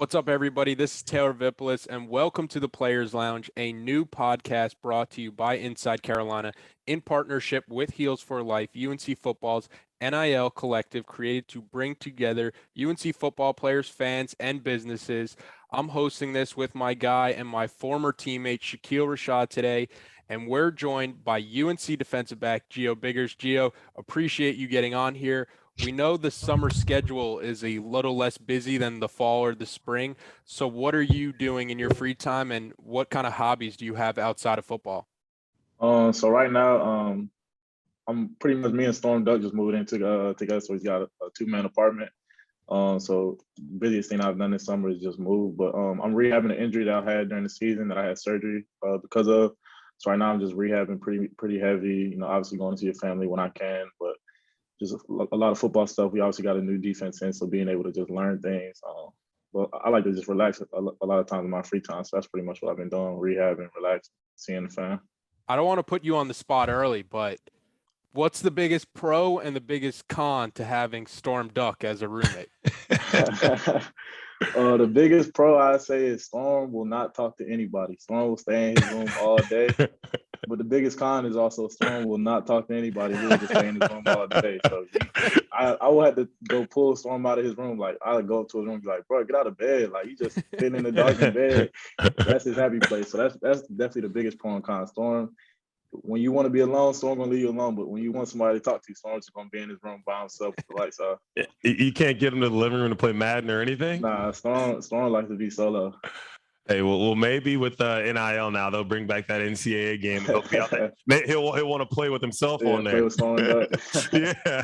What's up, everybody? This is Taylor Vippolis, and welcome to the Players Lounge, a new podcast brought to you by Inside Carolina in partnership with Heels for Life, UNC Football's NIL collective created to bring together UNC football players, fans, and businesses. I'm hosting this with my guy and my former teammate, Shakeel Rashad, today, and we're joined by UNC defensive back, Gio Biggers. Gio, appreciate you getting on here. We know the summer schedule is a little less busy than the fall or the spring. So what are you doing in your free time, and what kind of hobbies do you have outside of football? So right now, I'm pretty much me and Storm Duck just moved in together. So he's got a two-man apartment. So busiest thing I've done this summer is just move. But I'm rehabbing an injury that I had during the season that I had surgery because of. So right now I'm just rehabbing pretty heavy. You know, obviously going to see a family when I can, but just a lot of football stuff. We obviously got a new defense in, so being able to just learn things. But I like to just relax a lot of times in my free time. So that's pretty much what I've been doing, rehabbing, relaxing, seeing the fam. I don't want to put you on the spot early, but what's the biggest pro and the biggest con to having Storm Duck as a roommate? The biggest pro I say is Storm will not talk to anybody. Storm will stay in his room all day. But the biggest con is also Storm will not talk to anybody. He will just stay in his room all day. So I will have to go pull Storm out of his room. Like, I would go up to his room and be like, bro, get out of bed. Like, he just sitting in the dark in bed. That's his happy place. So that's definitely the biggest pro and con. Storm, when you want to be alone, Storm gonna leave you alone. But when you want somebody to talk to, Storm's just gonna be in his room by himself with the lights off. You can't get him to the living room to play Madden or anything? Nah, Storm likes to be solo. Hey, well, maybe with NIL now they'll bring back that NCAA game. He'll be out there. He'll want to play with himself on there. Play with Storm. Yeah.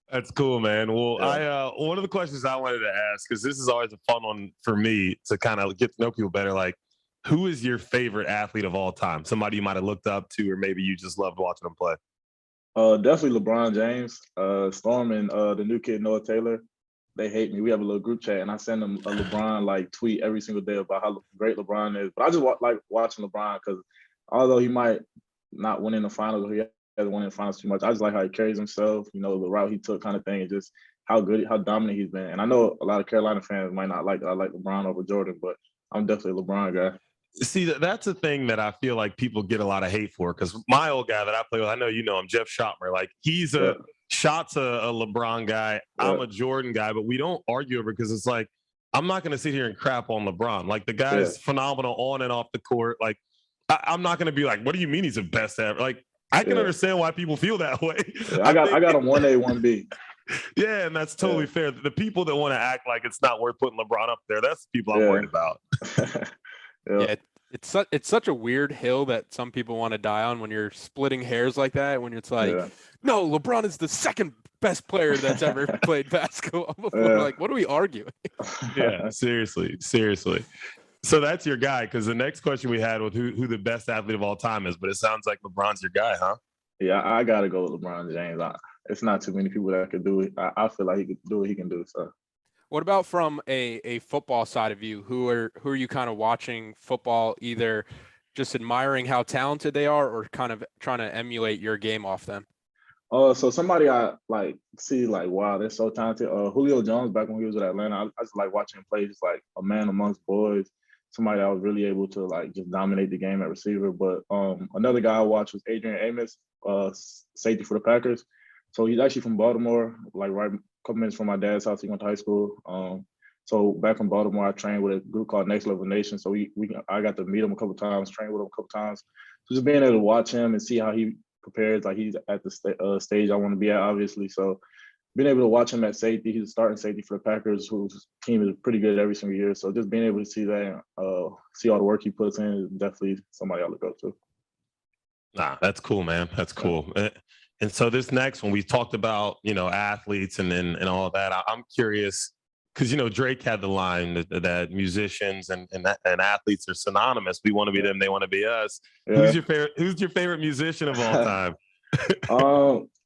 That's cool, man. Well, Yeah. One of the questions I wanted to ask, because this is always a fun one for me to kind of get to know people better. Like, who is your favorite athlete of all time? Somebody you might have looked up to, or maybe you just loved watching them play. Definitely LeBron James. Storm and the new kid Noah Taylor. They hate me. We have a little group chat, and I send them a LeBron tweet every single day about how great LeBron is. But I just like watching LeBron because although he might not win in the finals, or he hasn't won in the finals too much, I just like how he carries himself. You know, the route he took, kind of thing, and just how dominant he's been. And I know a lot of Carolina fans might not like that. I like LeBron over Jordan, but I'm definitely a LeBron guy. See, that's a thing that I feel like people get a lot of hate for, because my old guy that I play with, I know you know him, Jeff Schottmer. Like, he's Shot's a LeBron guy. I'm a Jordan guy, but we don't argue over, because it's like, I'm not going to sit here and crap on LeBron. Like, the guy's phenomenal on and off the court. Like, I'm not going to be like, what do you mean he's the best ever? Like, I can understand why people feel that way. Yeah, I got him 1A, 1B. Yeah, and that's totally fair. The people that want to act like it's not worth putting LeBron up there, that's the people I'm worried about. Yeah, it's such a weird hill that some people want to die on when you're splitting hairs like that. When it's like, no, LeBron is the second best player that's ever played basketball before. Like, what are we arguing? Yeah, seriously. So that's your guy, because the next question we had was who the best athlete of all time is, but it sounds like LeBron's your guy, huh? Yeah, I got to go with LeBron James. It's not too many people that could do it. I feel like he could do what he can do. So. What about from a football side of you? Who are you kind of watching football, either just admiring how talented they are, or kind of trying to emulate your game off them? So somebody I see wow, they're so talented. Julio Jones, back when he was at Atlanta, I just like watching him play, just like a man amongst boys. Somebody that was really able to just dominate the game at receiver. But another guy I watched was Adrian Amos, safety for the Packers. So he's actually from Baltimore, right a couple minutes from my dad's house. He went to high school. So back in Baltimore, I trained with a group called Next Level Nation. So I got to meet him a couple times, train with him a couple times. So just being able to watch him and see how he prepares, like he's at the stage I want to be at, obviously. So being able to watch him at safety, he's a starting safety for the Packers, whose team is pretty good every single year. So just being able to see that, see all the work he puts in, is definitely somebody I look up to. Nah, that's cool, man. That's cool. And so this next one, we talked about, athletes and all that. I'm curious, because, Drake had the line that musicians and athletes are synonymous. We want to be them, they want to be us. Yeah. Who's your favorite musician of all time?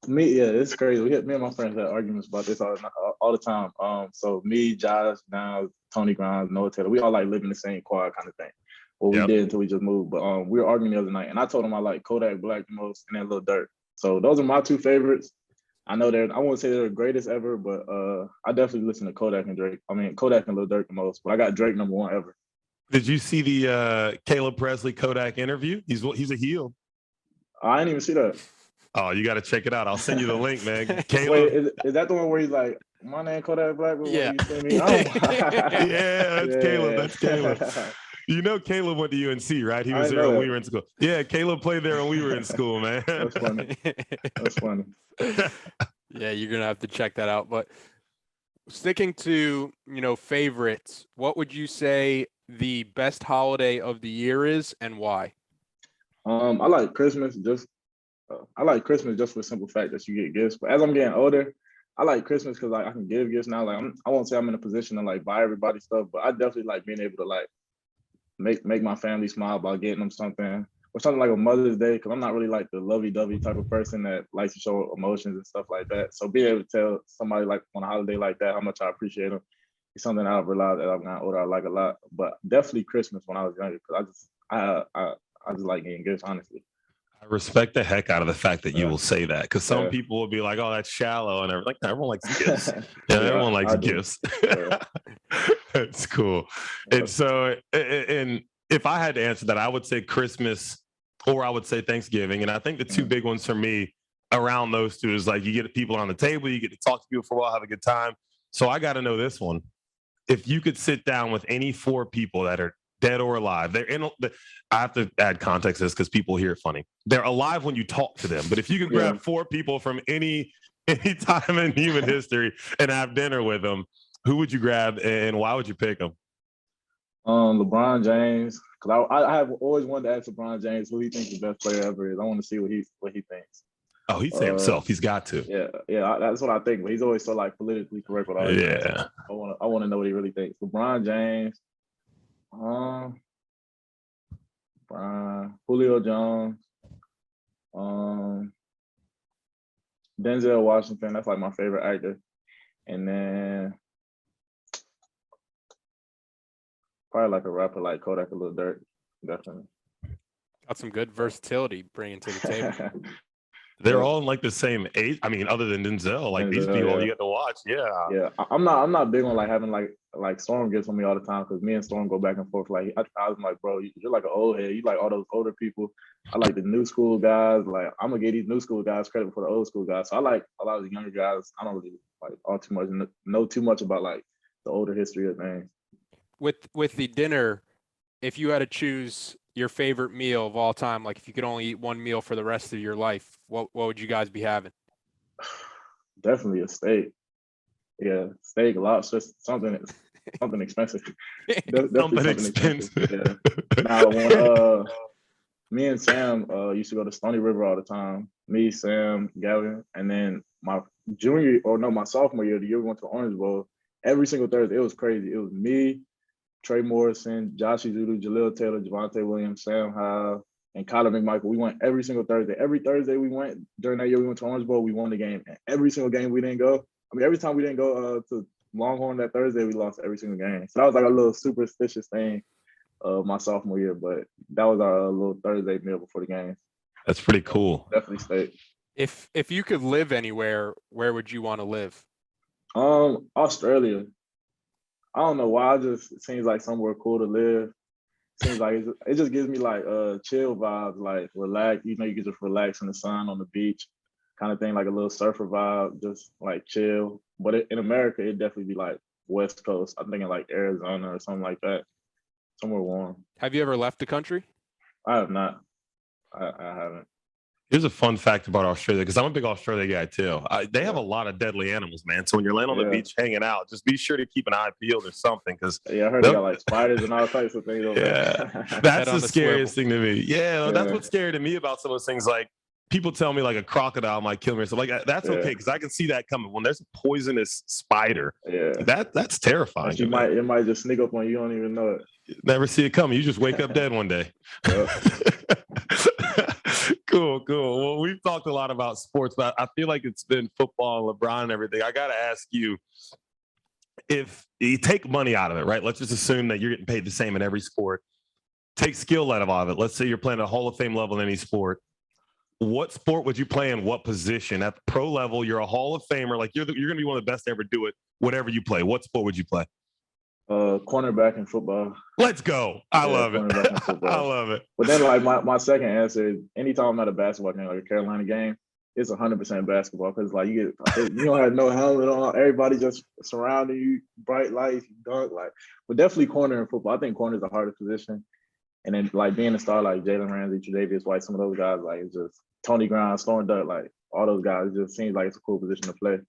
It's crazy. Me and my friends had arguments about this all the time. So me, Josh, now Tony Grimes, Noah Taylor, we all live in the same quad kind of thing. Well, we did until we just moved. But we were arguing the other night, and I told him I like Kodak Black the most and then Lil Durk. So those are my two favorites. I know I won't say they're the greatest ever, but I definitely listen to Kodak and Drake. I mean, Kodak and Lil Durk the most, but I got Drake number 1 ever. Did you see the Caleb Presley Kodak interview? He's a heel. I didn't even see that. Oh, you got to check it out. I'll send you the link, man. Caleb. Wait, is that the one where he's like, "My name Kodak Black"? Yeah. You see me? Oh. Yeah, that's Caleb. That's Caleb. You know, Caleb went to UNC, right? He was there when we were in school. Yeah, Caleb played there when we were in school, man. That's funny. That's funny. Yeah, you're gonna have to check that out. But sticking to favorites, what would you say the best holiday of the year is, and why? I like Christmas. I like Christmas just for the simple fact that you get gifts. But as I'm getting older, I like Christmas because like I can give gifts now. Like I won't say I'm in a position to like buy everybody stuff, but I definitely like being able to like make my family smile by getting them something or something like a Mother's Day, because I'm not really like the lovey-dovey type of person that likes to show emotions and stuff like that. So being able to tell somebody like on a holiday like that how much I appreciate them is something I've realized that I've gotten older I like a lot. But definitely Christmas when I was younger, because I just like getting gifts, honestly. I respect the heck out of the fact that you will say that, because some people will be like, "Oh, that's shallow," and everyone likes gifts. Everyone likes gifts. It's cool. And so, and if I had to answer that, I would say Christmas, or I would say Thanksgiving. And I think the two big ones for me around those two is like you get people on the table, you get to talk to people for a while, have a good time. So I got to know this one. If you could sit down with any 4 people that are dead or alive, I have to add context to this because people hear it funny. They're alive when you talk to them, but if you could grab 4 people from any time in human history and have dinner with them, who would you grab and why would you pick them? LeBron James, because I have always wanted to ask LeBron James who he thinks the best player ever is. I want to see what he thinks. Oh, he'd say himself. He's got to. Yeah, that's what I think. But he's always so like politically correct with all that. Yeah. I want to know what he really thinks. LeBron James, Julio Jones, Denzel Washington. That's like my favorite actor, and then probably like a rapper like Kodak or Lil Durk, definitely. Got some good versatility bringing to the table. They're all in like the same age. I mean, other than Denzel, like these people you get to watch. Yeah. I'm not big on like having like Storm gets on me all the time, because me and Storm go back and forth. Like I was like, bro, you're like an old head. You like all those older people. I like the new school guys. Like I'm gonna give these new school guys credit for the old school guys. So I like a lot of the younger guys. I don't really like all too much know too much about like the older history of things. With the dinner, if you had to choose your favorite meal of all time, like if you could only eat one meal for the rest of your life, what would you guys be having? Definitely a steak. Yeah, steak, lobster, something expensive. Something expensive. Yeah. Now, me and Sam used to go to Stony River all the time. Me, Sam, Gavin, and then my sophomore year, the year we went to Orange Bowl, every single Thursday, it was crazy. It was me, Trey Morrison, Josh Ezeudu, Jaleel Taylor, Javonte Williams, Sam Howell, and Kyler McMichael. We went every single Thursday. Every Thursday we went during that year, we went to Orange Bowl, we won the game. And every single game we didn't go. I mean, every time we didn't go to Longhorn that Thursday, we lost every single game. So that was like a little superstitious thing my sophomore year, but that was our little Thursday meal before the game. That's pretty cool. Definitely steak. If you could live anywhere, where would you want to live? Australia. I don't know why. It seems like somewhere cool to live. Seems like it just gives me like chill vibes, like relax. You know, you can just relax in the sun on the beach, kind of thing, like a little surfer vibe, just like chill. But in America, it'd definitely be like West Coast. I'm thinking like Arizona or something like that, somewhere warm. Have you ever left the country? I have not. I haven't. Here's a fun fact about Australia, because I'm a big Australia guy too. They have a lot of deadly animals, man. So when you're laying on the beach hanging out, just be sure to keep an eye peeled or something. Because I heard they got like spiders and all types of things over there. That's the scariest thing to me. Yeah, that's what's scary to me about some of those things. Like people tell me like a crocodile might kill me or something. Like that's okay, because I can see that coming. When there's a poisonous spider, that's terrifying. It might just sneak up on you. You don't even know it. Never see it coming. You just wake up dead one day. Cool. Well, we've talked a lot about sports, but I feel like it's been football and LeBron and everything. I got to ask you, if you take money out of it, right? Let's just assume that you're getting paid the same in every sport. Take skill out of it. Let's say you're playing at a Hall of Fame level in any sport. what sport would you play in what position? At the pro level, you're a Hall of Famer. Like you're going to be one of the best to ever do it. Whatever you play, what sport would you play? Cornerback in football. Let's go. I love it. Cornerback in football. I love it. But then, like, my second answer is anytime I'm at a basketball game, like a Carolina game, it's 100% basketball because, like, you don't have no helmet on. Everybody just surrounding you, bright lights, you dunk. Like, but definitely corner in football. I think corner is the hardest position. And then, like, being a star like Jalen Ramsey, Tre'Davious White, some of those guys, like, it's just Tony Grimes, Storm Duck, like, all those guys, it just seems like it's a cool position to play.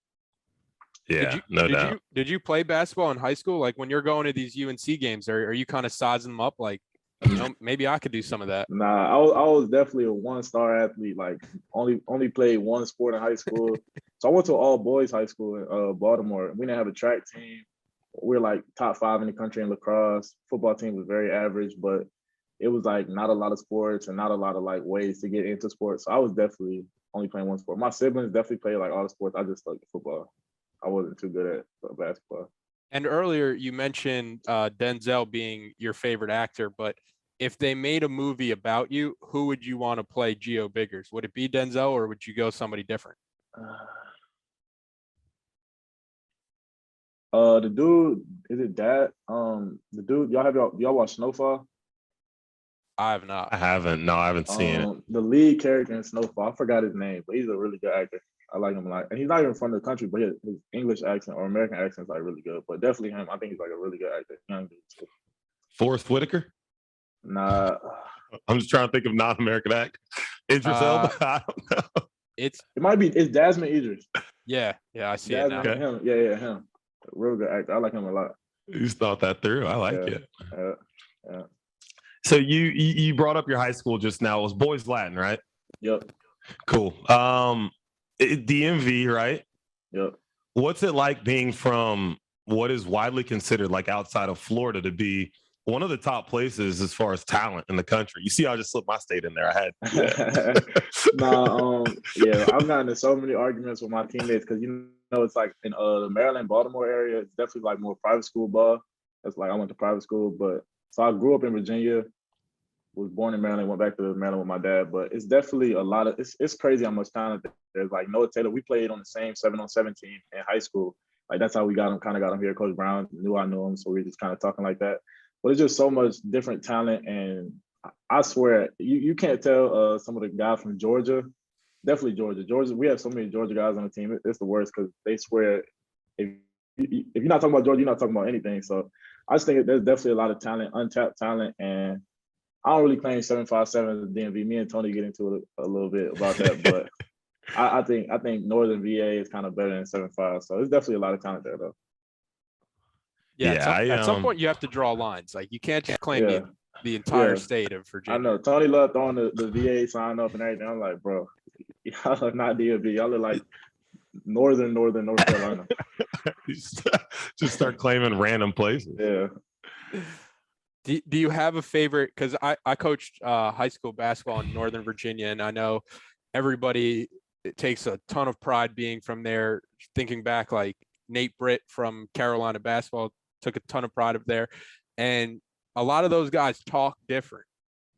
Yeah, no doubt. Did you play basketball in high school? Like when you're going to these UNC games, are you kind of sizing them up? Like, maybe I could do some of that. Nah, I was definitely a one-star athlete. Like only played one sport in high school. So I went to all boys high school in Baltimore. We didn't have a track team. We were like top 5 in the country in lacrosse. Football team was very average, but it was like not a lot of sports and not a lot of like ways to get into sports. So I was definitely only playing one sport. My siblings definitely played like all the sports. I just stuck to football. I wasn't too good at basketball. And earlier you mentioned Denzel being your favorite actor, but if they made a movie about you, who would you want to play Gio Biggers? Would it be Denzel or would you go somebody different? The dude, is it that? The dude, y'all watch Snowfall? I have not. I haven't. No, I haven't seen it. The lead character in Snowfall, I forgot his name, but he's a really good actor. I like him a lot. And he's not even from the country, but his English accent or American accent is like really good. But definitely him. I think he's like a really good actor. Young dude too. Forrest Whitaker? Nah. I'm just trying to think of non-American actor. Idris Elba? I don't know. It's Desmond Idris. Yeah, I see Desmond, it now. him. Yeah, him. Real good actor. I like him a lot. You thought that through. I like it. Yeah. So you brought up your high school just now. It was Boys Latin, right? Yep. Cool. DMV, right? Yep. What's it like being from what is widely considered like outside of Florida to be one of the top places as far as talent in the country? You see, I just slipped my state in there. I had. Yeah, I've gotten into so many arguments with my teammates because it's like in the Maryland, Baltimore area, it's definitely like more private school ball. That's like I went to private school, but so I grew up in Virginia, was born in Maryland, went back to Maryland with my dad, but it's definitely a lot of it's crazy how much talent there's. Like Noah Taylor, we played on the same 7-on-7 team in high school. Like that's how we got him here. Coach Brown knew I knew him, so we were just kind of talking like that. But it's just so much different talent, and I swear you can't tell some of the guys from Georgia, definitely Georgia. We have so many Georgia guys on the team. It's the worst because they swear if you're not talking about Georgia, you're not talking about anything. So I just think there's definitely a lot of talent, untapped talent, and I don't really claim 757 as a DMV. Me and Tony get into it a little bit about that, but I think Northern VA is kind of better than 75. So there's definitely a lot of talent there, though. Yeah, at some point you have to draw lines. Like you can't just claim the entire state of Virginia. I know Tony loved throwing the VA sign up and everything. I'm like, bro, y'all are not DMV. Y'all are like North Carolina. Just start claiming random places. Yeah. Do you have a favorite? Because I coached high school basketball in Northern Virginia, and I know everybody takes a ton of pride being from there. Thinking back, like Nate Britt from Carolina basketball took a ton of pride up there, and a lot of those guys talk different.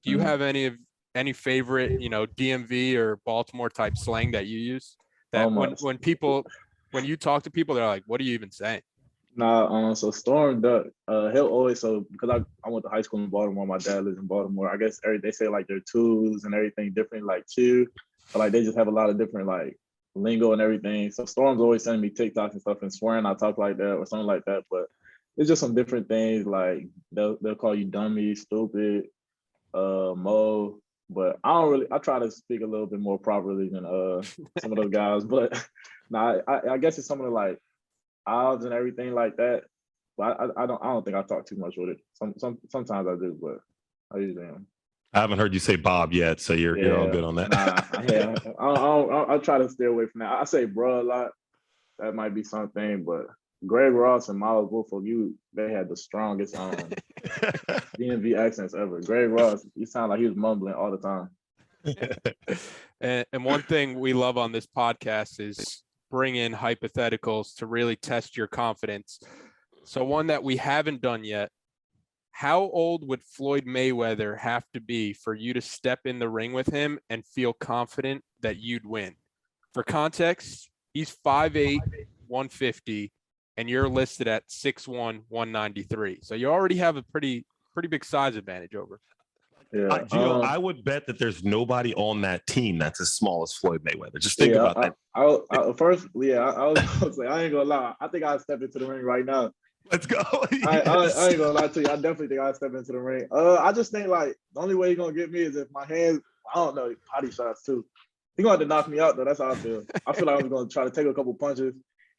Do you have any favorite, DMV or Baltimore type slang that you use? That when you talk to people, they're like, "What are you even saying?" Nah, so Storm Duck, he'll always because I went to high school in Baltimore. My dad lives in Baltimore. I guess they say like their tools and everything different, like too, but like they just have a lot of different like lingo and everything. So Storm's always sending me TikToks and stuff and swearing I talk like that or something like that. But it's just some different things like they'll call you dummy, stupid, mo. But I try to speak a little bit more properly than some of those guys. But I guess it's some of the like odds and everything like that. But I don't think I talk too much with it. Sometimes I do, but I usually am. I haven't heard you say Bob yet, so you're all good on that. I try to stay away from that. I say bro a lot. That might be something, but Greg Ross and Miles Woolfolk, they had the strongest DMV accents ever. Greg Ross, he sounded like he was mumbling all the time. And one thing we love on this podcast is bring in hypotheticals to really test your confidence. So one that we haven't done yet, how old would Floyd Mayweather have to be for you to step in the ring with him and feel confident that you'd win? For context, he's 5'8", 150, and you're listed at 6'1", 193. So you already have a pretty big size advantage over. Yeah, Gio, I would bet that there's nobody on that team that's as small as Floyd Mayweather. Just think about that. I was gonna say, I ain't gonna lie. I think I'll step into the ring right now. Let's go. I ain't gonna lie to you. I definitely think I'll step into the ring. I just think like the only way he's gonna get me is if my hands, I don't know, potty shots too. He's gonna have to knock me out though. That's how I feel. I feel like I'm gonna try to take a couple punches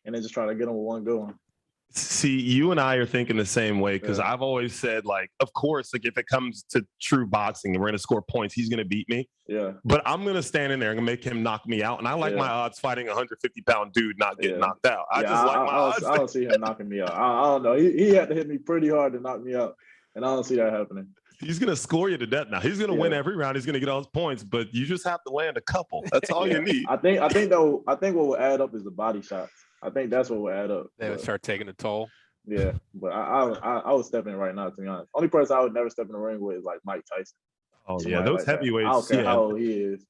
and then just try to get him with one good one. See, you and I are thinking the same way because I've always said, like, of course, like if it comes to true boxing and we're gonna score points, he's gonna beat me. Yeah. But I'm gonna stand in there and make him knock me out. And I like my odds fighting a 150-pound dude not getting knocked out. I just like my odds. I don't see him knocking me out. I don't know. He had to hit me pretty hard to knock me out, and I don't see that happening. He's gonna score you to death now. He's gonna win every round. He's gonna get all his points, but you just have to land a couple. That's all you need. I think what will add up is the body shots. I think that's what will add up. They would start taking a toll. Yeah, but I would step in right now, to be honest. Only person I would never step in the ring with is like Mike Tyson. Oh, yeah, those heavyweights. I don't care how old he is.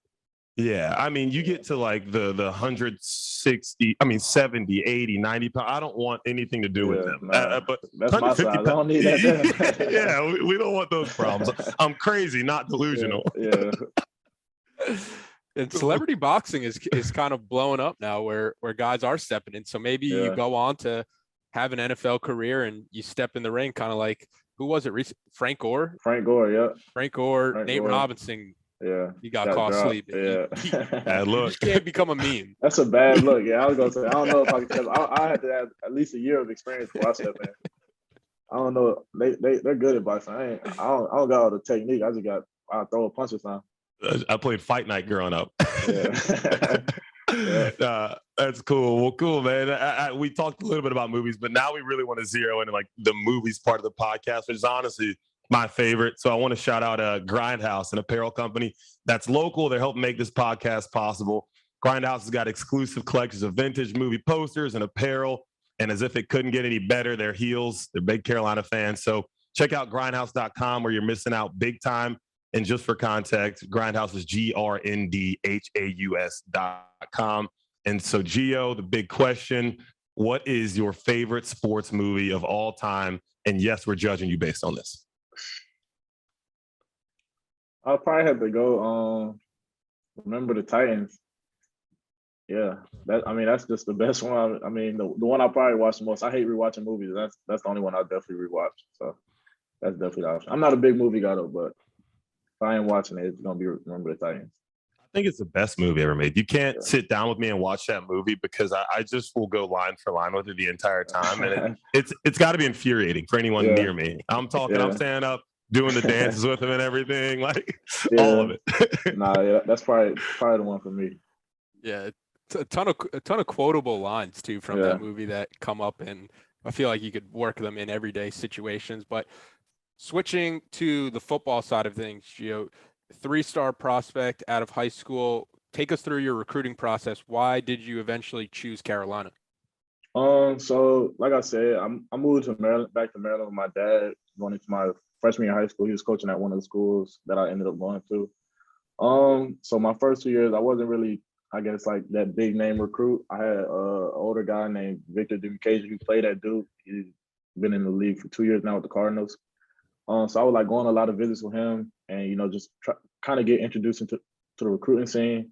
Yeah, I mean, you get to like the 160, 70, 80, 90 pounds. I don't want anything to do with them. But that's my size. I don't need that. Yeah, we don't want those problems. I'm crazy, not delusional. Yeah. And celebrity boxing is kind of blowing up now where guys are stepping in. So maybe you go on to have an NFL career and you step in the ring kind of like, who was it? Frank Gore? Frank Gore, yeah. Frank Gore, Nate Robinson. Yeah. He got caught sleeping. Yeah. Look. He can't become a meme. That's a bad look. Yeah, I was going to say, I don't know if I can tell. I had to have at least a year of experience before I step in. I don't know. They're good at boxing. I don't got all the technique. I throw a punch or something. I played Fight Night growing up. Yeah. That's cool. Well, cool, man. We talked a little bit about movies, but now we really want to zero into like the movies part of the podcast, which is honestly my favorite. So I want to shout out Grindhouse, an apparel company that's local. They're helping make this podcast possible. Grindhouse has got exclusive collections of vintage movie posters and apparel. And as if it couldn't get any better, their heels, they're big Carolina fans. So check out grindhouse.com where you're missing out big time. And just for context, Grindhouse is grndhaus.com. And so, Gio, the big question, what is your favorite sports movie of all time? And yes, we're judging you based on this. I'll probably have to go Remember the Titans. Yeah, that's just the best one. I mean, the one I probably watch the most. I hate rewatching movies. That's the only one I definitely rewatch. So that's definitely the option. I'm not a big movie guy though, but if I ain't watching it, it's gonna be Remember the Titans. I think it's the best movie ever made. You can't sit down with me and watch that movie because I just will go line for line with it the entire time, and it's got to be infuriating for anyone near me. I'm talking. I'm standing up, doing the dances with him and everything, like all of it. That's probably the one for me. Yeah, a ton of quotable lines too from that movie that come up, and I feel like you could work them in everyday situations. But switching to the football side of things, Gio, 3-star prospect out of high school. Take us through your recruiting process. Why did you eventually choose Carolina? So like I said, I moved to Maryland, back to Maryland with my dad going into my freshman year of high school. He was coaching at one of the schools that I ended up going to. So my first 2 years, I wasn't really, I guess, like that big name recruit. I had an older guy named Victor Dubuque who played at Duke. He's been in the league for 2 years now with the Cardinals. So I would like go on a lot of visits with him and, just kind of get introduced to the recruiting scene.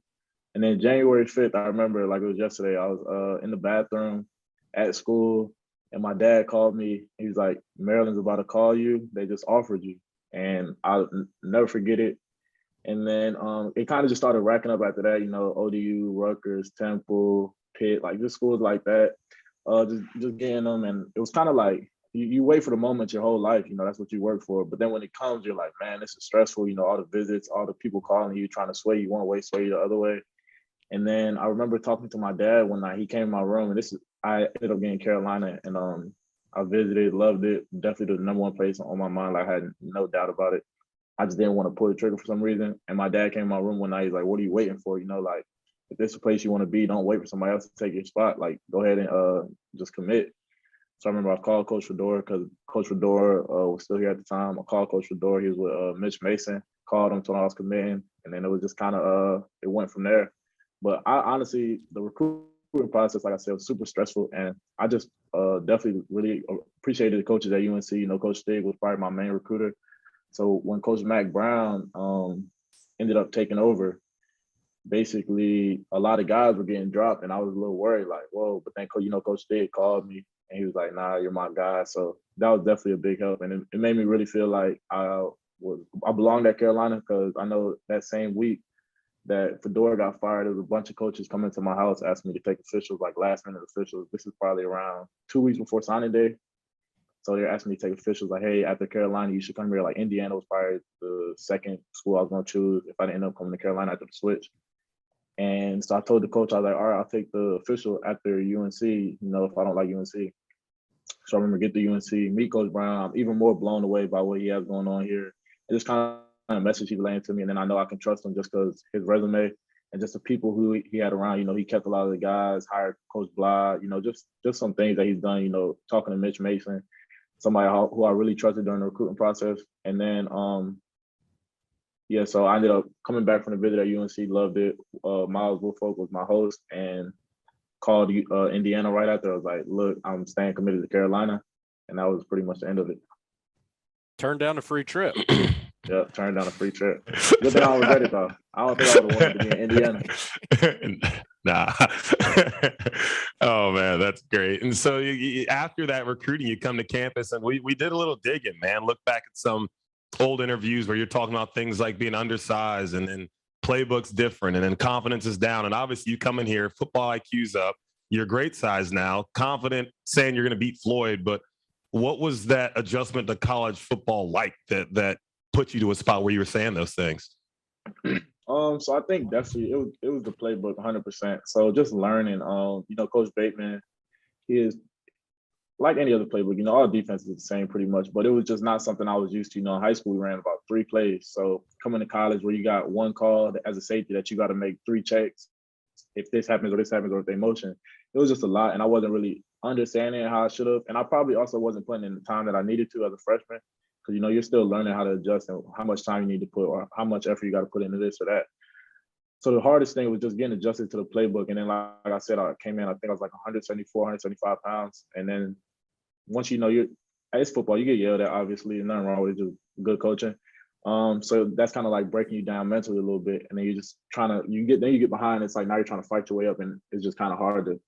And then January 5th, I remember like it was yesterday, I was in the bathroom at school and my dad called me. He was like, Maryland's about to call you. They just offered you. And I'll never forget it. And then it kind of just started racking up after that, ODU, Rutgers, Temple, Pitt, like just schools like that, just getting them. And it was kind of like, you wait for the moment your whole life, that's what you work for. But then when it comes, you're like, man, this is stressful, all the visits, all the people calling you, trying to sway you one way, sway you the other way. And then I remember talking to my dad one night. He came in my room, and I ended up getting Carolina, and I visited, loved it. Definitely the number one place on my mind. Like, I had no doubt about it. I just didn't want to pull the trigger for some reason. And my dad came in my room one night. He's like, what are you waiting for? Like, if this is a place you want to be, don't wait for somebody else to take your spot. Like, go ahead and just commit. So I remember I called Coach Fedora because Coach Fedora was still here at the time. I called Coach Fedora. He was with Mitch Mason. Called him, told him I was committing, and then it was just kind of it went from there. But I honestly, the recruiting process, like I said, was super stressful, and I just definitely really appreciated the coaches at UNC. You know, Coach Stig was probably my main recruiter. So when Coach Mack Brown ended up taking over, basically a lot of guys were getting dropped, and I was a little worried, like, whoa. But then, you know, Coach Stig called me, and he was like, "Nah, you're my guy." So that was definitely a big help, and it made me really feel like I belonged at Carolina, because I know that same week that Fedora got fired, there was a bunch of coaches coming to my house asking me to take officials, like last minute officials. This is probably around 2 weeks before signing day. So they're asking me to take officials, like, hey, after Carolina, you should come here. Like Indiana was probably the second school I was going to choose if I didn't end up coming to Carolina after the switch. And so I told the coach, I was like, all right, I'll take the official after UNC, you know, if I don't like UNC. So I remember get to UNC, meet Coach Brown. I'm even more blown away by what he has going on here. And just kind of message he relayed to me. And then I know I can trust him just because his resume and just the people who he had around. You know, he kept a lot of the guys, hired Coach Blah, you know, just some things that he's done, you know, talking to Mitch Mason, somebody who I really trusted during the recruiting process. And then, so I ended up coming back from the visit at UNC, loved it. Miles Woolfolk was my host and called Indiana right after. I was like, look, I'm staying committed to Carolina. And that was pretty much the end of it. Turned down a free trip. Yep, turned down a free trip. Good thing I don't regret it, though. I don't think I would have wanted to be in Indiana. Nah. Oh, man, that's great. And so after that recruiting, you come to campus, and we did a little digging, man. Look back at some old interviews where you're talking about things like being undersized, and then playbook's different, and then confidence is down. And obviously you come in here, football IQ's up. You're great size now, confident, saying you're going to beat Floyd. But what was that adjustment to college football like that put you to a spot where you were saying those things? So I think definitely it was the playbook 100%. So just learning, you know, Coach Bateman, he is like any other playbook, you know, all defenses are the same pretty much, but it was just not something I was used to. You know, in high school, we ran about 3 plays. So coming to college where you got one call as a safety that you got to make 3 checks, if this happens or if they motion, it was just a lot. And I wasn't really understanding how I should have. And I probably also wasn't putting in the time that I needed to as a freshman, because, you know, you're still learning how to adjust and how much time you need to put or how much effort you got to put into this or that. So the hardest thing was just getting adjusted to the playbook. And then, like I said, I came in, I think I was like 174, 175 pounds. And then once you know it's football, you get yelled at, obviously, and nothing wrong with it, just good coaching. So that's kind of like breaking you down mentally a little bit. And then you're just you get behind, it's like now you're trying to fight your way up, and it's just kind of hard to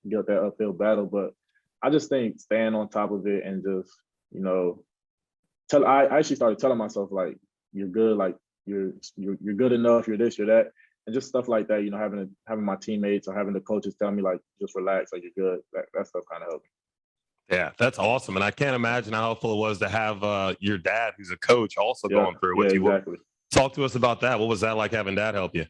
get that uphill battle. But I just think staying on top of it and just, you know, I actually started telling myself, like, you're good, like you're good enough, you're this, you're that, and just stuff like that. You know, having my teammates or having the coaches tell me, like, just relax, like you're good. That stuff kind of helped me. Yeah, that's awesome. And I can't imagine how helpful it was to have your dad, who's a coach, also going through with you. Exactly. Talk to us about that. What was that like, having dad help you?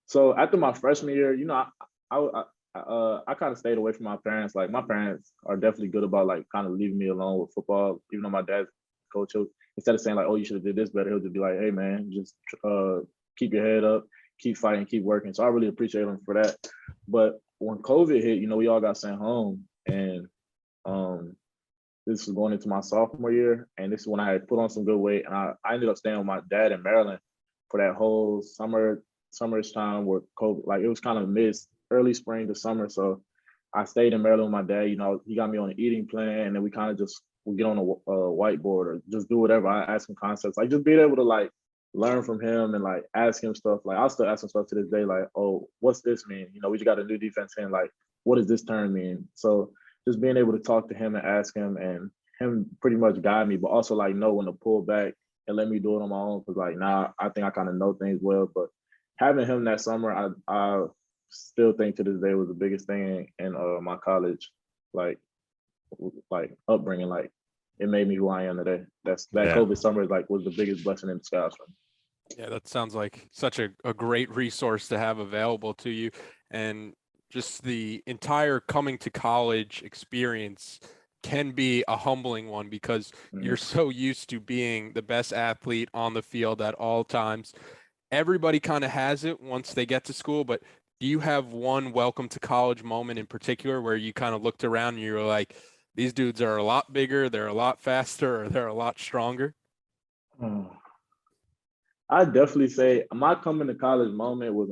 So after my freshman year, you know, I kind of stayed away from my parents. Like, my parents are definitely good about, like, kind of leaving me alone with football. Even though my dad's coach, instead of saying, like, oh, you should have did this better, he'll just be like, hey, man, just keep your head up, keep fighting, keep working. So I really appreciate him for that. But when COVID hit, you know, we all got sent home, and this was going into my sophomore year, and this is when I had put on some good weight, and I ended up staying with my dad in Maryland for that whole summerish time where COVID, like, it was kind of early spring to summer. So I stayed in Maryland with my dad. You know, he got me on an eating plan, and then we kind of just would get on a whiteboard or just do whatever. I ask him concepts, like just being able to, like, learn from him and, like, ask him stuff. Like, I'll still ask him stuff to this day, like, oh, what's this mean? You know, we just got a new defense in, like, what does this term mean? So just being able to talk to him and ask him, and him pretty much guide me, but also, like, know when to pull back and let me do it on my own. Because, like, now I think I kind of know things well. But having him that summer, I still think to this day was the biggest thing in my college, like upbringing. Like, it made me who I am today. COVID summer was the biggest blessing in disguise for me. Yeah, that sounds like such a great resource to have available to you. And just the entire coming to college experience can be a humbling one, because you're so used to being the best athlete on the field at all times. Everybody kind of has it once they get to school, but do you have one welcome to college moment in particular where you kind of looked around and you were like, these dudes are a lot bigger, they're a lot faster, or they're a lot stronger? I'd definitely say my coming to college moment was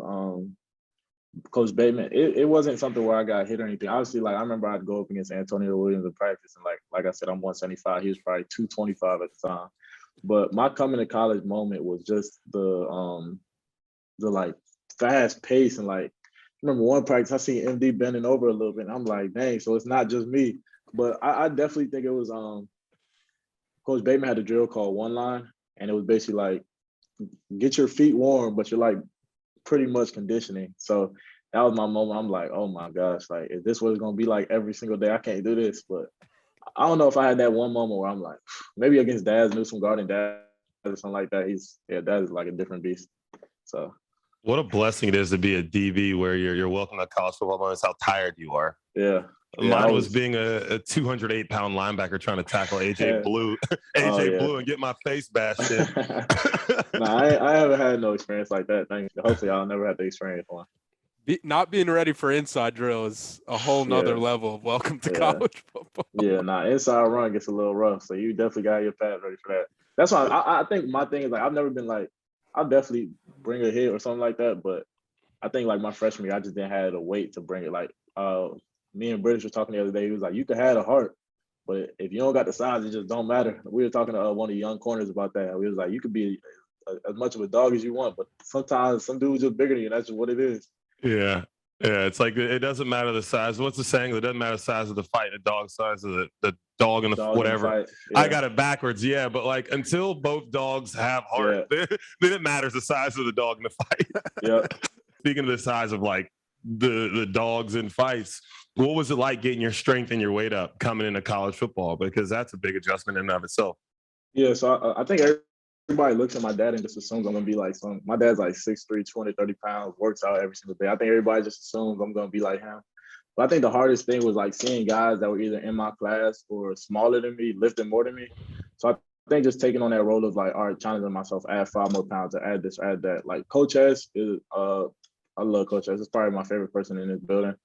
Coach Bateman. It wasn't something where I got hit or anything. Obviously, like I remember I'd go up against Antonio Williams in practice, and like I said, I'm 175. He was probably 225 at the time. But my coming to college moment was just the like fast pace and like I remember one practice I see MD bending over a little bit, and I'm like, dang, so it's not just me. But I definitely think it was Coach Bateman had a drill called one line, and it was basically like get your feet warm, but you're like pretty much conditioning. So that was my moment. I'm like, oh my gosh, like is this what it's gonna be like every single day? I can't do this. But I don't know if I had that one moment where I'm like, maybe against Daz Newsome guarding Daz or something like that. That is like a different beast. So what a blessing it is to be a DB where you're welcome to college football. Notice how tired you are. Yeah. Mine was being a 208-pound linebacker trying to tackle AJ Blue, Blue, and get my face bashed in. I haven't had no experience like that. Thankfully, hopefully, I'll never have to experience one. Not being ready for inside drill is a whole nother level of welcome to college football. Yeah, inside run gets a little rough, so you definitely got your pads ready for that. That's why I think my thing is like I've never been like I'll definitely bring a hit or something like that, but I think like my freshman year I just didn't have the weight to bring it. Like me and British were talking the other day. He was like, you can have a heart, but if you don't got the size, it just don't matter. We were talking to one of the young corners about that. We was like, you could be as much of a dog as you want, but sometimes some dudes just bigger than you. That's just what it is. Yeah. Yeah, it's like it doesn't matter the size. What's the saying? It doesn't matter the size of the fight, the dog size of the dog and the whatever. I got it backwards, yeah. But like until both dogs have heart, then it matters the size of the dog in the fight. Yeah. Speaking of the size of like the dogs in fights, what was it like getting your strength and your weight up coming into college football? Because that's a big adjustment in and of itself. Yeah, so I think everybody looks at my dad and just assumes I'm gonna be like my dad's like 6'3", 230 pounds, works out every single day. I think everybody just assumes I'm gonna be like him. But I think the hardest thing was like seeing guys that were either in my class or smaller than me, lifting more than me. So I think just taking on that role of like, all right, challenging myself, add 5 more pounds, to add this, add that. Like Coach S is I love Coach S. It's probably my favorite person in this building.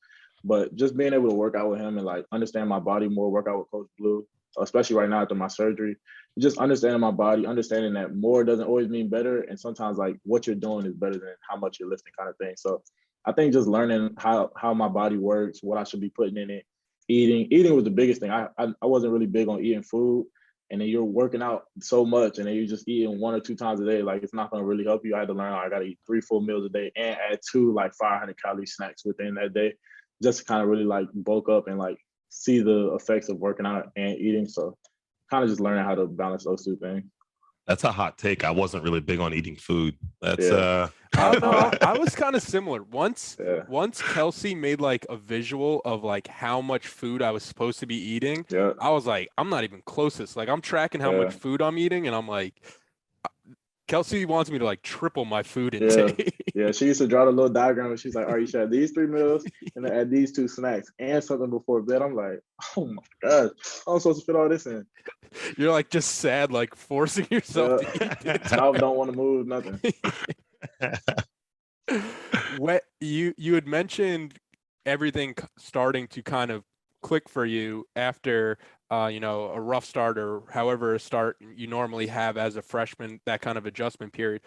But just being able to work out with him and like understand my body more, work out with Coach Blue, especially right now after my surgery, just understanding my body, understanding that more doesn't always mean better. And sometimes like what you're doing is better than how much you're lifting kind of thing. So I think just learning how my body works, what I should be putting in it, eating was the biggest thing. I wasn't really big on eating food. And then you're working out so much and then you're just eating 1 or 2 times a day. Like it's not going to really help you. I had to learn I got to eat 3 full meals a day and add 2 like 500-calorie snacks within that day, just to kind of really like bulk up and like see the effects of working out and eating. So kind of just learning how to balance those 2 things. That's a hot take. I wasn't really big on eating food. That's I don't know. I was kind of similar. Once Kelsey made like a visual of like how much food I was supposed to be eating, I was like, I'm not even closest. Like I'm tracking how much food I'm eating, and I'm like, Kelsey wants me to like triple my food intake. Yeah, she used to draw the little diagram and she's like, all right, you should have these 3 meals and then add these 2 snacks and something before bed. I'm like, oh my gosh, I'm supposed to fit all this in. You're like just sad, like forcing yourself to eat. I don't want to move, nothing. What you had mentioned everything starting to kind of click for you after a rough start or however a start you normally have as a freshman, that kind of adjustment period.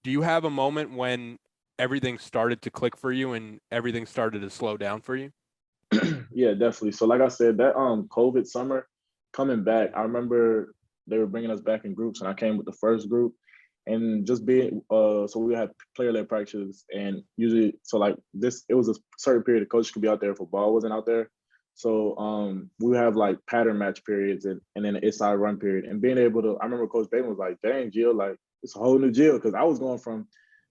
Do you have a moment when everything started to click for you and everything started to slow down for you? Yeah, definitely. So like I said, that COVID summer coming back, I remember they were bringing us back in groups and I came with the first group. And just being so we had player-led practices and usually it was a certain period the coach could be out there if a ball wasn't out there. So we would have like pattern match periods and then an inside run period. And being able to, I remember Coach Bateman was like, dang, Gio, like it's a whole new Gio. Because I was going from,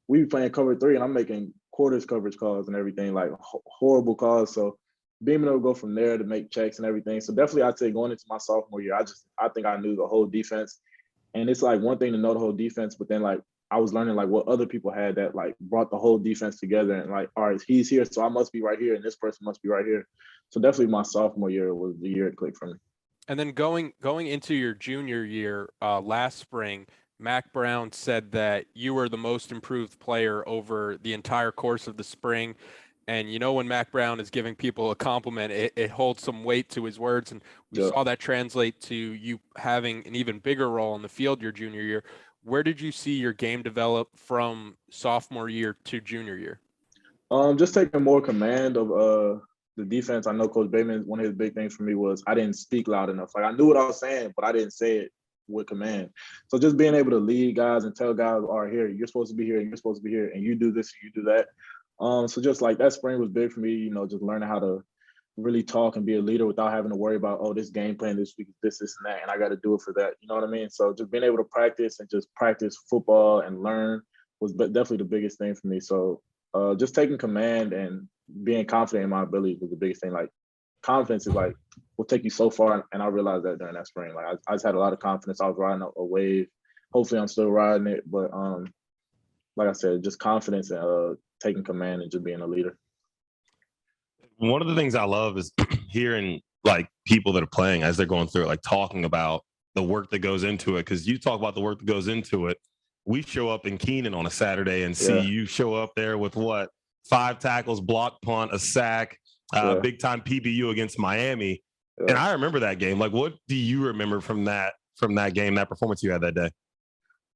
we were playing cover 3 and I'm making quarters coverage calls and everything, like horrible calls. So being able to go from there to make checks and everything. So definitely I'd say going into my sophomore year, I think I knew the whole defense. And it's like one thing to know the whole defense, but then like I was learning like what other people had that like brought the whole defense together and like, all right, he's here, so I must be right here, and this person must be right here. So definitely my sophomore year was the year it clicked for me. And then going into your junior year last spring, Mac Brown said that you were the most improved player over the entire course of the spring. And when Mac Brown is giving people a compliment, it holds some weight to his words. And we Yeah. saw that translate to you having an even bigger role on the field your junior year. Where did you see your game develop from sophomore year to junior year? Just taking more command of the defense. I know Coach Bateman, one of his big things for me was I didn't speak loud enough. Like I knew what I was saying, but I didn't say it with command. So just being able to lead guys and tell guys, all right, here, you're supposed to be here and you're supposed to be here and you do this and you do that. So just like that spring was big for me, just learning how to really talk and be a leader without having to worry about, oh, this game plan this week is this, and that, and I got to do it for that. You know what I mean? So just being able to practice and just practice football and learn was definitely the biggest thing for me. So just taking command and being confident in my abilities was the biggest thing. Like confidence is like will take you so far, and I realized that during that spring. Like I just had a lot of confidence. I was riding a wave. Hopefully, I'm still riding it, but like I said, just confidence and taking command and just being a leader. One of the things I love is hearing like people that are playing as they're going through it, like talking about the work that goes into it. Because you talk about the work that goes into it. We show up in Keenan on a Saturday and see you show up there with 5 tackles, block punt, a sack, big time PBU against Miami. And I remember that game. Like, what do you remember from that game, that performance you had that day?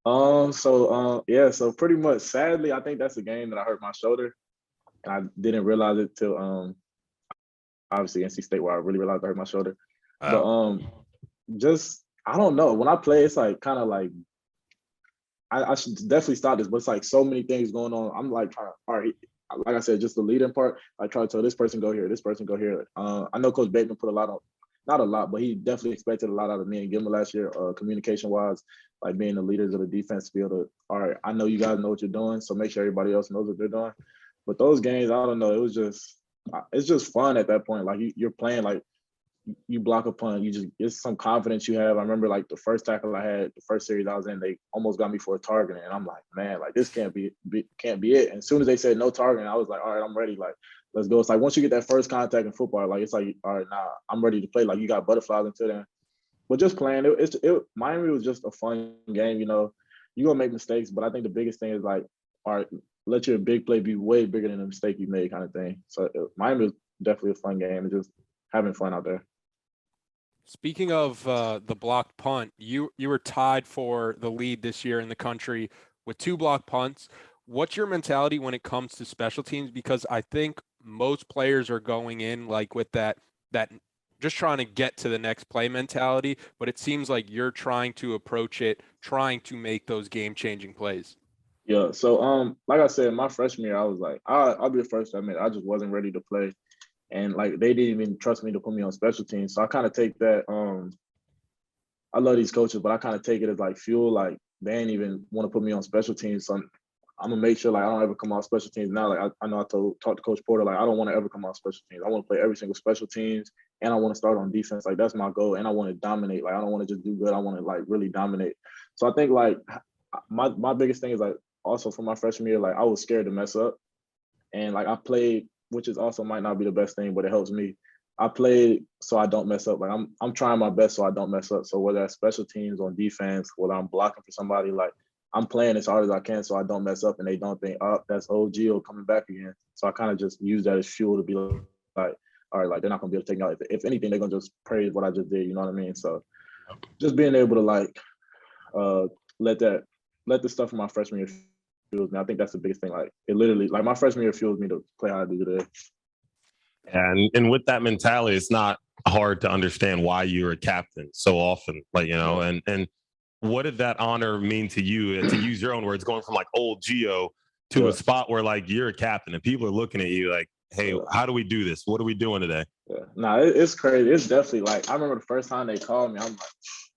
So pretty much, sadly, I think that's the game that I hurt my shoulder, and I didn't realize it till obviously NC State, where I really realized I hurt my shoulder. But just I don't know. When I play, it's like kind of like I should definitely stop this, but it's like so many things going on. I'm like trying to, all right, like I said, just the leading part. I try to tell this person go here, this person go here. I know Coach Bateman put a lot on, not a lot, but he definitely expected a lot out of me and Gilman last year, communication wise, like being the leaders of the defense to be able to, all right, I know you guys know what you're doing, so make sure everybody else knows what they're doing. But those games, I don't know, it's just fun at that point. Like you're playing like you block a punt, it's some confidence you have. I remember like the first tackle I had, the first series I was in, they almost got me for a targeting, and I'm like, man, like this can't be it. And as soon as they said no targeting, I was like, all right, I'm ready. Like, let's go. It's like once you get that first contact in football, like it's like, all right, nah, I'm ready to play. Like you got butterflies until then. But just playing, Miami was just a fun game. You're gonna make mistakes, but I think the biggest thing is like, all right, let your big play be way bigger than the mistake you made, kind of thing. So Miami was definitely a fun game and just having fun out there. Speaking of the blocked punt, you were tied for the lead this year in the country with 2 blocked punts. What's your mentality when it comes to special teams? Because I think most players are going in like with that just trying to get to the next play mentality, but it seems like you're trying to approach it, trying to make those game-changing plays. Yeah. So like I said, my freshman year, I was like, I'll be the first to admit, I just wasn't ready to play. And like they didn't even trust me to put me on special teams. So I kind of take that. I love these coaches, but I kind of take it as like fuel. Like they ain't even want to put me on special teams. So I'm gonna make sure like I don't ever come on special teams now. Like I know I talked to Coach Porter, like I don't want to ever come on special teams. I want to play every single special teams, and I want to start on defense. Like that's my goal, and I want to dominate. Like I don't want to just do good. I want to like really dominate. So I think like my biggest thing is like also for my freshman year, like I was scared to mess up, and like I played, which is also might not be the best thing, but it helps me. I played so I don't mess up. Like I'm trying my best so I don't mess up. So whether that's special teams on defense, whether I'm blocking for somebody, like I'm playing as hard as I can so I don't mess up and they don't think, oh, that's old Gio coming back again. So I kind of just use that as fuel to be like, all right, like they're not gonna be able to take me out. If anything, they're gonna just praise what I just did. You know what I mean? So just being able to like let the stuff from my freshman year fuels me. I think that's the biggest thing. Like it literally, like my freshman year fuels me to play how I do today. And with that mentality, it's not hard to understand why you're a captain so often. Like, and what did that honor mean to you, to use your own words, going from like old Gio to a spot where like you're a captain and people are looking at you like, hey, how do we do this? What are we doing today? Yeah. Nah, it's crazy. It's definitely like, I remember the first time they called me, I'm like,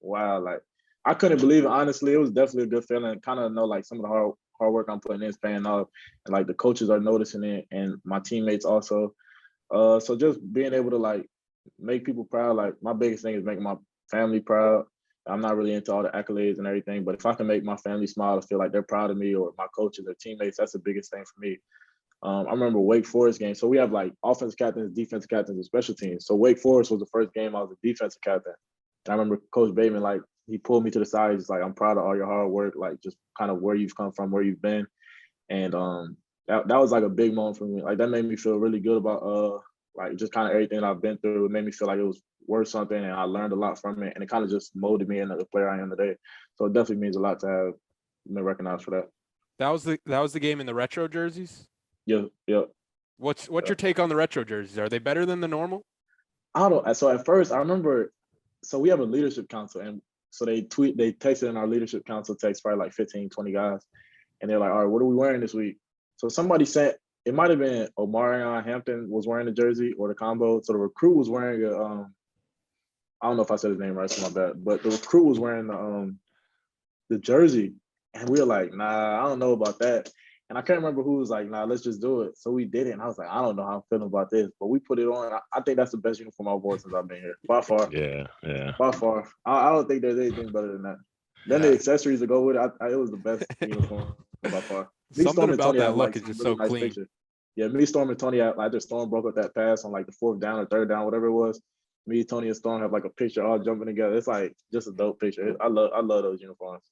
wow, like I couldn't believe it. Honestly, it was definitely a good feeling. Kind of know like some of the hard work I'm putting in is paying off, and like the coaches are noticing it, and my teammates also. So just being able to like make people proud, like my biggest thing is making my family proud. I'm not really into all the accolades and everything, but if I can make my family smile to feel like they're proud of me or my coaches or teammates, that's the biggest thing for me. I remember Wake Forest game. So we have like offensive captains, defensive captains, and special teams. So Wake Forest was the first game I was a defensive captain. And I remember Coach Bateman, like he pulled me to the side. He's like, I'm proud of all your hard work, like just kind of where you've come from, where you've been. And that was like a big moment for me. Like that made me feel really good about like just kind of everything I've been through. It made me feel like it was worth something, and I learned a lot from it, and it kind of just molded me into the player I am today. So it definitely means a lot to have been recognized for that. That was the game in the retro jerseys. Yeah, yeah. What's your take on the retro jerseys? Are they better than the normal? I don't. So at first, I remember. So we have a leadership council, and so they texted in our leadership council text probably like 15, 20 guys, and they're like, "All right, what are we wearing this week?" So somebody sent. It might have been Omarion Hampton was wearing the jersey or the combo. So the recruit was wearing a. I don't know if I said his name right, so my bad. But the recruit was wearing the jersey, and we were like, "Nah, I don't know about that." And I can't remember who was like, "Nah, let's just do it." So we did it, and I was like, "I don't know how I'm feeling about this," but we put it on. I think that's the best uniform I've worn since I've been here, by far. Yeah, yeah. By far, I don't think there's anything better than that. Then the accessories to go with it, it was the best uniform by far. Me, Something Storm, and about Tony that have look like is some just really so nice clean. pictures. Yeah, me, Storm, and Tony have like just Storm broke up that pass on like the 4th down or 3rd down, whatever it was. Me, Tony, and Storm have like a picture all jumping together. It's like just a dope picture. I love those uniforms.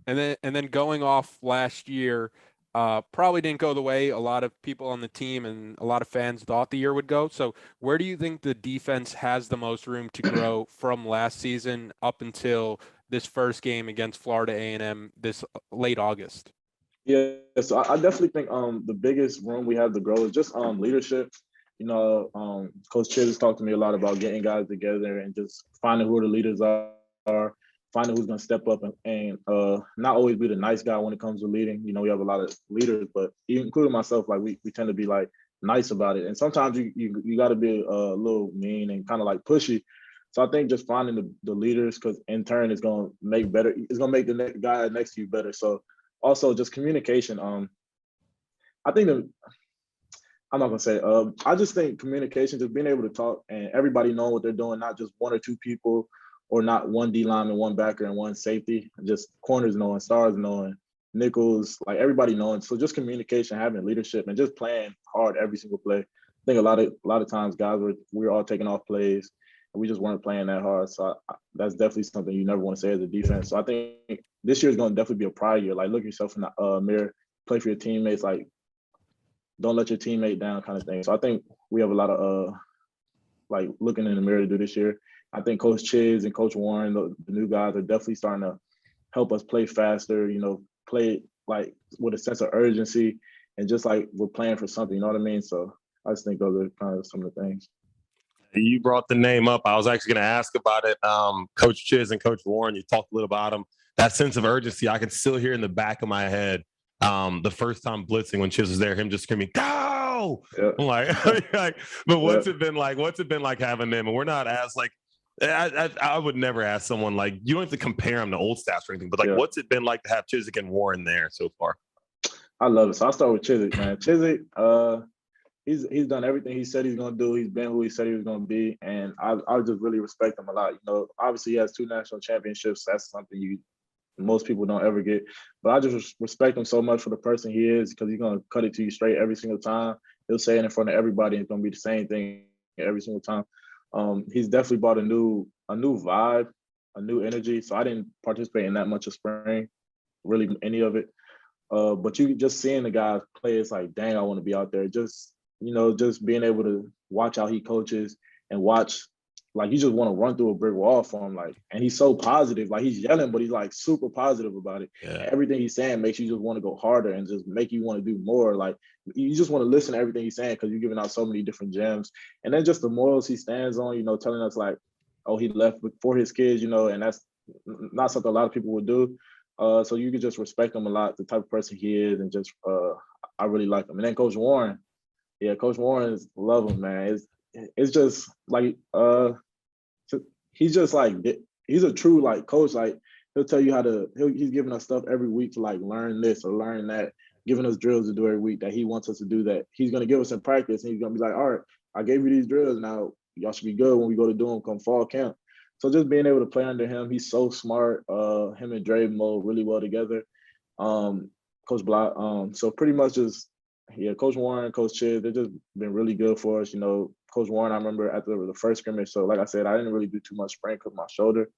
And then going off last year, probably didn't go the way a lot of people on the team and a lot of fans thought the year would go. So where do you think the defense has the most room to grow from last season up until this first game against Florida A&M this late August? Yeah, so I definitely think the biggest room we have to grow is just leadership. You know, Coach Chiz has talked to me a lot about getting guys together and just finding who the leaders are, finding who's going to step up and not always be the nice guy when it comes to leading. You know, we have a lot of leaders, but including myself, like we tend to be like nice about it. And sometimes you got to be a little mean and kind of like pushy. So I think just finding the leaders, because in turn it's going to make better. It's going to make the guy next to you better. So also just communication. I think I'm not gonna say. I just think communication, just being able to talk and everybody knowing what they're doing, not just one or two people, or not one D lineman, one backer, and one safety. Just corners knowing, stars knowing, nickels, like everybody knowing. So just communication, having leadership, and just playing hard every single play. I think a lot of times guys we were all taking off plays, and we just weren't playing that hard. So that's definitely something you never want to say as a defense. So I think this year is going to definitely be a pride year. Like look yourself in the mirror, play for your teammates. Like don't let your teammate down, kind of thing. So I think we have a lot of like looking in the mirror to do this year. I think Coach Chiz and Coach Warren, the new guys, are definitely starting to help us play faster. You know, play like with a sense of urgency and just like we're playing for something. You know what I mean? So I just think those are kind of some of the things. You brought the name up. I was actually going to ask about it. Coach Chiz and Coach Warren, you talked a little about them. That sense of urgency, I can still hear in the back of my head. The first time blitzing when Chiz was there, him just screaming, "Go!" Yeah. I'm like, but what's it been like? What's it been like having them? And we're not as like, I would never ask someone like, you don't have to compare them to old stats or anything, but like, what's it been like to have Chizik and Warren there so far? I love it. So I'll start with Chizik, man. Chizik, he's done everything he said he's gonna do. He's been who he said he was gonna be, and I just really respect him a lot. You know, obviously he has 2 national championships. That's something most people don't ever get. But I just respect him so much for the person he is, because he's gonna cut it to you straight every single time. He'll say it in front of everybody, and it's gonna be the same thing every single time. He's definitely brought a new vibe, a new energy. So I didn't participate in that much of spring, really any of it. But you just seeing the guys play, it's like, dang, I want to be out there. Just just being able to watch how he coaches and watch, like you just want to run through a brick wall for him. Like, and he's so positive. Like he's yelling, but he's like super positive about it. Yeah. Everything he's saying makes you just want to go harder and just make you want to do more. Like you just want to listen to everything he's saying, because you're giving out so many different gems. And then just the morals he stands on, telling us like, oh, he left for his kids, and that's not something a lot of people would do. So you could just respect him a lot, the type of person he is, and just I really like him. And then Coach Warren, Coach Warren, love him, man. It's just like he's just like, he's a true like coach. Like he'll tell you he's giving us stuff every week to like learn this or learn that, giving us drills to do every week that he wants us to do, that he's gonna give us in practice, and he's gonna be like, all right, I gave you these drills, now y'all should be good when we go to do them come fall camp. So just being able to play under him, he's so smart. Him and Dre mold really well together. Coach Block. So pretty much just, Coach Warren, Coach Chiz, they've just been really good for us. Coach Warren, I remember after the first scrimmage. So like I said, I didn't really do too much spraying because of my shoulder.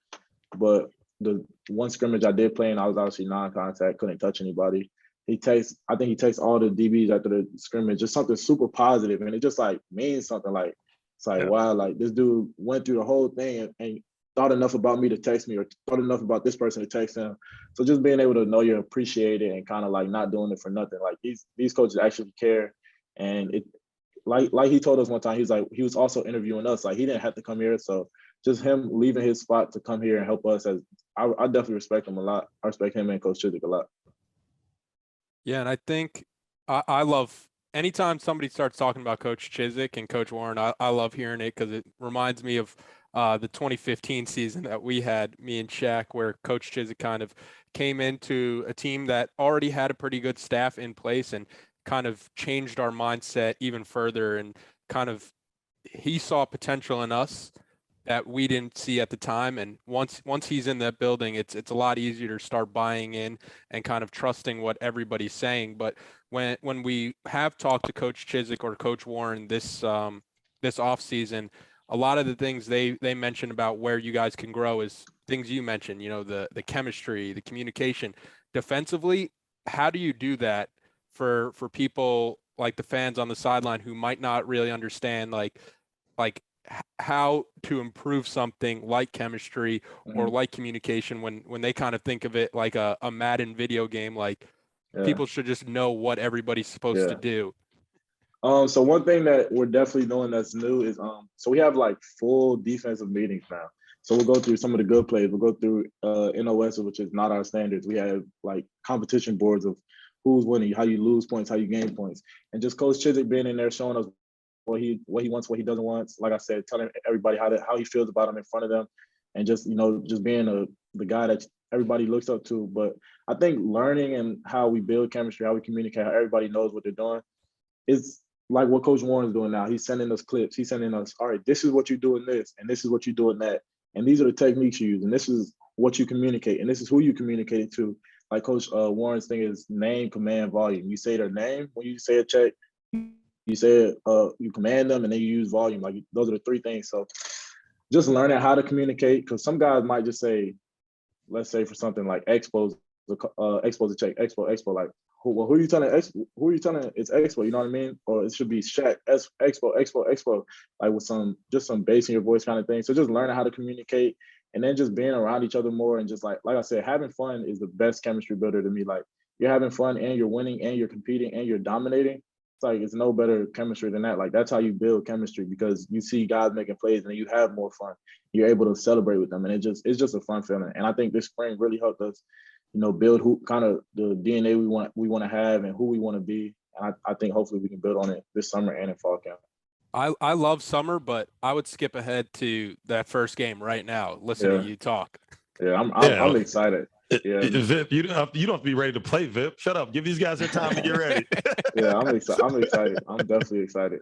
But the one scrimmage I did play in, I was obviously non-contact, couldn't touch anybody. I think he takes all the DBs after the scrimmage, just something super positive, and it just like means something. Like it's like wow, like this dude went through the whole thing and thought enough about me to text me, or thought enough about this person to text him. So just being able to know you're appreciated and kind of like not doing it for nothing. Like these coaches actually care, and it like he told us one time, he's like he was also interviewing us. Like he didn't have to come here, so just him leaving his spot to come here and help us. As I definitely respect him a lot. I respect him and Coach Chiswick a lot. Yeah, and I think I love anytime somebody starts talking about Coach Chiswick and Coach Warren, I love hearing it because it reminds me of the 2015 season that we had, me and Shaq, where Coach Chiswick kind of came into a team that already had a pretty good staff in place and kind of changed our mindset even further, and kind of he saw potential in us that we didn't see at the time. And once he's in that building, it's a lot easier to start buying in and kind of trusting what everybody's saying. But when we have talked to Coach Chiswick or Coach Warren this off season, a lot of the things they mentioned about where you guys can grow is things you mentioned, the chemistry, the communication. Defensively, how do you do that for people like the fans on the sideline who might not really understand like how to improve something like chemistry or like communication when they kind of think of it like a Madden video game, like people should just know what everybody's supposed to do? So one thing that we're definitely doing that's new is so we have like full defensive meetings now. So we'll go through some of the good plays. We'll go through NOS, which is not our standards. We have like competition boards of who's winning, how you lose points, how you gain points. And just Coach Chiswick being in there showing us what he wants, what he doesn't want. Like I said, telling everybody how he feels about them in front of them, and just just being the guy that everybody looks up to. But I think learning and how we build chemistry, how we communicate, how everybody knows what they're doing, is like what Coach Warren's doing now. He's sending us clips. He's sending us, all right, this is what you do in this, and this is what you do in that, and these are the techniques you use, and this is what you communicate, and this is who you communicate it to. Like Coach Warren's thing is name, command, volume. You say their name when you say a check. You say you command them, and then you use volume. Like those are the three things. So just learning how to communicate, because some guys might just say, let's say for something like expose the check, expo. Like who are you telling? Who are you telling? It's expo. You know what I mean? Or it should be Shaq, expo. Like with some bass in your voice kind of thing. So just learning how to communicate, and then just being around each other more, and just like I said, having fun is the best chemistry builder to me. Like you're having fun and you're winning and you're competing and you're dominating. It's like it's no better chemistry than that. Like that's how you build chemistry, because you see guys making plays and you have more fun. You're able to celebrate with them, and it's just a fun feeling. And I think this spring really helped us, build who kind of the DNA we want to have and who we want to be. And I think hopefully we can build on it this summer and in fall camp. I love summer, but I would skip ahead to that first game right now. Listen to you talk. Yeah, I'm excited. Yeah, Vip, you don't have to be ready to play, Vip. Shut up. Give these guys their time to get ready. Yeah, I'm excited. I'm definitely excited.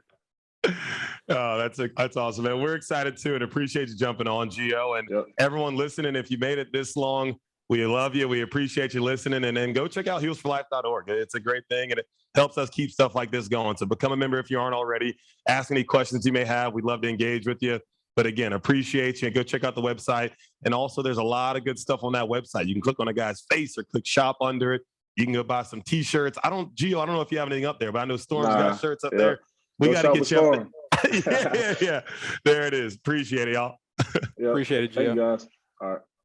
Oh, that's awesome, man. We're excited too, and appreciate you jumping on, Gio. And everyone listening, if you made it this long, we love you. We appreciate you listening. And then go check out healsforlife.org. It's a great thing, and it helps us keep stuff like this going. So become a member if you aren't already. Ask any questions you may have. We'd love to engage with you. But again, appreciate you, and go check out the website. And also, there's a lot of good stuff on that website. You can click on a guy's face or click shop under it. You can go buy some T-shirts. Gio, I don't know if you have anything up there, but I know Storm's got shirts up there. We got to get you up there. Yeah. There it is. Appreciate it, y'all. Appreciate it, Gio. Thank you, guys. All right.